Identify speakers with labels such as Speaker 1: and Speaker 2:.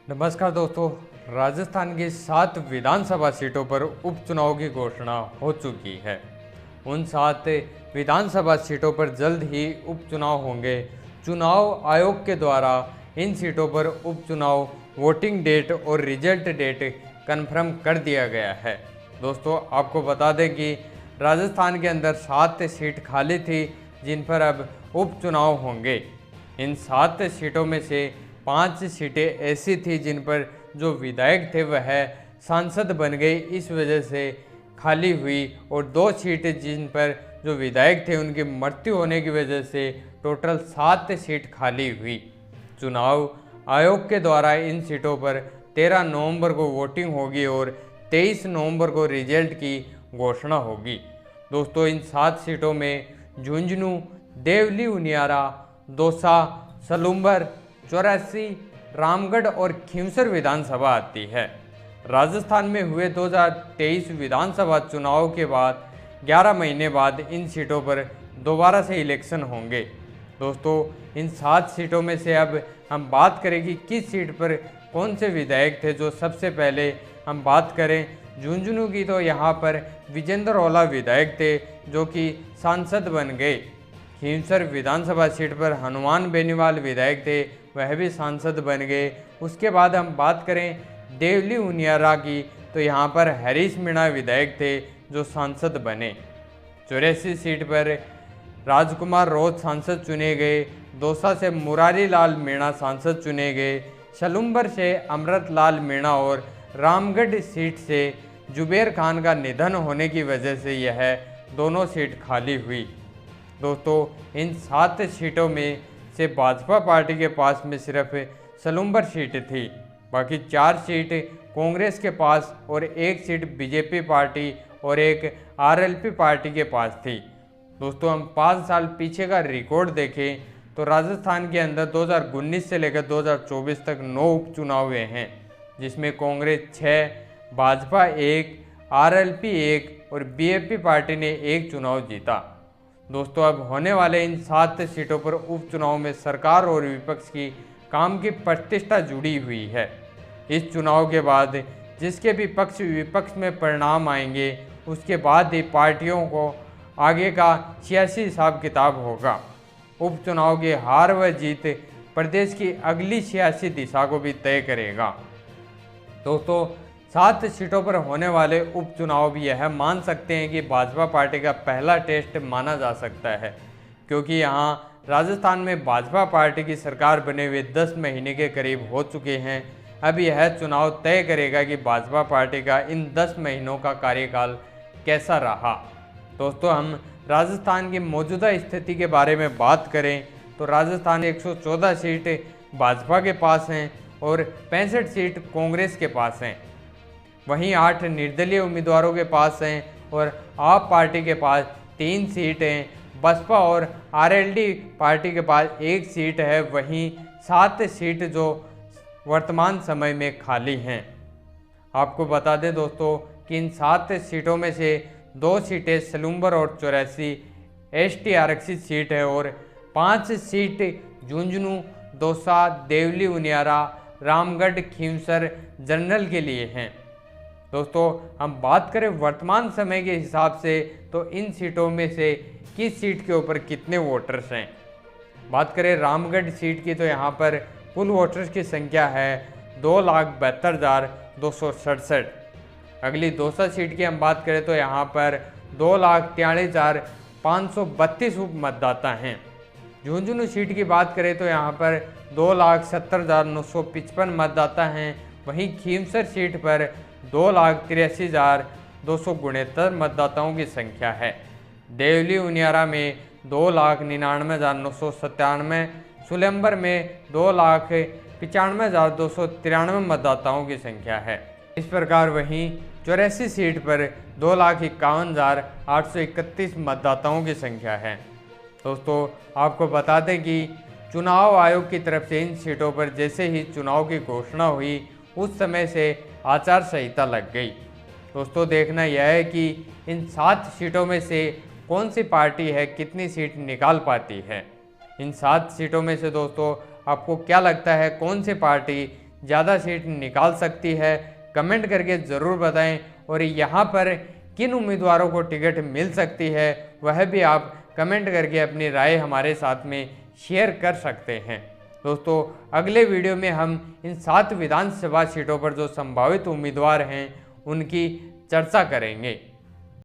Speaker 1: नमस्कार दोस्तों। राजस्थान की 7 विधानसभा सीटों पर उपचुनाव की घोषणा हो चुकी है। उन 7 विधानसभा सीटों पर जल्द ही उपचुनाव होंगे। चुनाव आयोग के द्वारा इन सीटों पर उपचुनाव वोटिंग डेट और रिजल्ट डेट कन्फर्म कर दिया गया है। दोस्तों, आपको बता दें कि राजस्थान के अंदर 7 सीट खाली थी जिन पर अब उपचुनाव होंगे। इन 7 सीटों में से 5 सीटें ऐसी थी जिन पर जो विधायक थे वह सांसद बन गए, इस वजह से खाली हुई, और 2 सीटें जिन पर जो विधायक थे उनकी मृत्यु होने की वजह से टोटल 7 सीट खाली हुई। चुनाव आयोग के द्वारा इन सीटों पर 13 नवंबर को वोटिंग होगी और 23 नवंबर को रिजल्ट की घोषणा होगी। दोस्तों, इन 7 सीटों में झुंझुनू, देवली उनियारा, दौसा, सलूंबर, चौरासी, रामगढ़ और खींवसर विधानसभा आती है। राजस्थान में हुए 2023 विधानसभा चुनाव के बाद 11 महीने बाद इन सीटों पर दोबारा से इलेक्शन होंगे। दोस्तों, इन 7 सीटों में से अब हम बात करें कि किस सीट पर कौन से विधायक थे। जो सबसे पहले हम बात करें झुंझुनू की, तो यहाँ पर विजेंद्र ओला विधायक थे जो कि सांसद बन गए। खींवसर विधानसभा सीट पर हनुमान बेनीवाल विधायक थे, वह भी सांसद बन गए। उसके बाद हम बात करें देवली उनियारा की, तो यहाँ पर हरीश मीणा विधायक थे जो सांसद बने। 84 सीट पर राजकुमार रोज सांसद चुने गए। दौसा से मुरारी लाल मीणा सांसद चुने गए। सलूंबर से अमृत लाल मीणा और रामगढ़ सीट से जुबेर खान का निधन होने की वजह से यह दोनों सीट खाली हुई। दोस्तों, इन 7 सीटों में से भाजपा पार्टी के पास में सिर्फ सलूंबर सीट थी, बाकी 4 सीट कांग्रेस के पास और 1 सीट बीजेपी पार्टी और 1 आरएलपी पार्टी के पास थी। दोस्तों, हम 5 साल पीछे का रिकॉर्ड देखें तो राजस्थान के अंदर 2019 से लेकर 2024 तक 9 उपचुनाव हुए हैं, जिसमें कांग्रेस 6, भाजपा 1, आरएलपी 1 और बीएपी पार्टी ने 1 चुनाव जीता। दोस्तों, अब होने वाले इन 7 सीटों पर उपचुनाव में सरकार और विपक्ष की काम की प्रतिष्ठा जुड़ी हुई है। इस चुनाव के बाद जिसके भी पक्ष विपक्ष में परिणाम आएंगे, उसके बाद ही पार्टियों को आगे का सियासी हिसाब किताब होगा। उपचुनाव की हार व जीत प्रदेश की अगली सियासी दिशा को भी तय करेगा। दोस्तों, 7 सीटों पर होने वाले उपचुनाव भी यह मान सकते हैं कि भाजपा पार्टी का पहला टेस्ट माना जा सकता है, क्योंकि यहाँ राजस्थान में भाजपा पार्टी की सरकार बने हुए 10 महीने के करीब हो चुके हैं। अब यह चुनाव तय करेगा कि भाजपा पार्टी का इन 10 महीनों का कार्यकाल कैसा रहा। दोस्तों, हम राजस्थान की मौजूदा स्थिति के बारे में बात करें तो राजस्थान 114 सीट भाजपा के पास हैं और 65 सीट कांग्रेस के पास हैं। वहीं 8 निर्दलीय उम्मीदवारों के पास हैं और आप पार्टी के पास 3 सीट हैं। बसपा और आरएलडी पार्टी के पास 1 सीट है। वहीं 7 सीट जो वर्तमान समय में खाली हैं। आपको बता दें दोस्तों कि इन 7 सीटों में से 2 सीटें सलूंबर और 84 एसटी आरक्षित सीट है और 5 सीट झुंझुनू, दौसा, देवली उनियारा, रामगढ़, खींवसर जनरल के लिए हैं। दोस्तों, हम बात करें वर्तमान समय के हिसाब से तो इन सीटों में से किस सीट के ऊपर कितने वोटर्स हैं। बात करें रामगढ़ सीट की, तो यहाँ पर कुल वोटर्स की संख्या है 2,72,267। अगली दौसा सीट की हम बात करें तो यहाँ पर 2,43,532 मतदाता हैं। झुंझुनू सीट की बात करें तो यहाँ पर 2,70,955 मतदाता हैं। वहीं खींवसर सीट पर 2,83,269 मतदाताओं की संख्या है। देवली उनियारा में 2,99,997, सुलंबर में 2,95,293 मतदाताओं की संख्या है। इस प्रकार वहीं 84 सीट पर 2,51,831 मतदाताओं की संख्या है। दोस्तों, आपको बता दें कि चुनाव आयोग की तरफ से इन सीटों पर जैसे ही चुनाव की घोषणा हुई उस समय से आचार संहिता लग गई। दोस्तों, देखना यह है कि इन 7 सीटों में से कौन सी पार्टी है कितनी सीट निकाल पाती है। इन 7 सीटों में से दोस्तों आपको क्या लगता है कौन सी पार्टी ज़्यादा सीट निकाल सकती है, कमेंट करके ज़रूर बताएं। और यहाँ पर किन उम्मीदवारों को टिकट मिल सकती है वह भी आप कमेंट करके अपनी राय हमारे साथ में शेयर कर सकते हैं। दोस्तों, अगले वीडियो में हम इन 7 विधानसभा सीटों पर जो संभावित उम्मीदवार हैं उनकी चर्चा करेंगे।